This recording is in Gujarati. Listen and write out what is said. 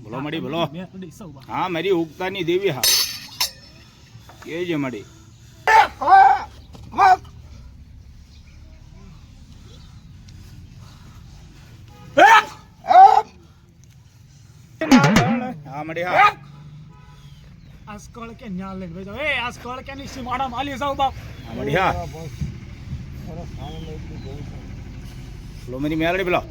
બોલો મળી બોલો. હા મારી ઉગતાની દેવી હા કે છે મળી. હા મળી હા આજકાલ કે ન્યા લઈને ભાઈ જાવ એ આજકાલ કે ની સીમાડા માલી જાવ બાપ મળી હા બોલો મારી મેલડી બોલો.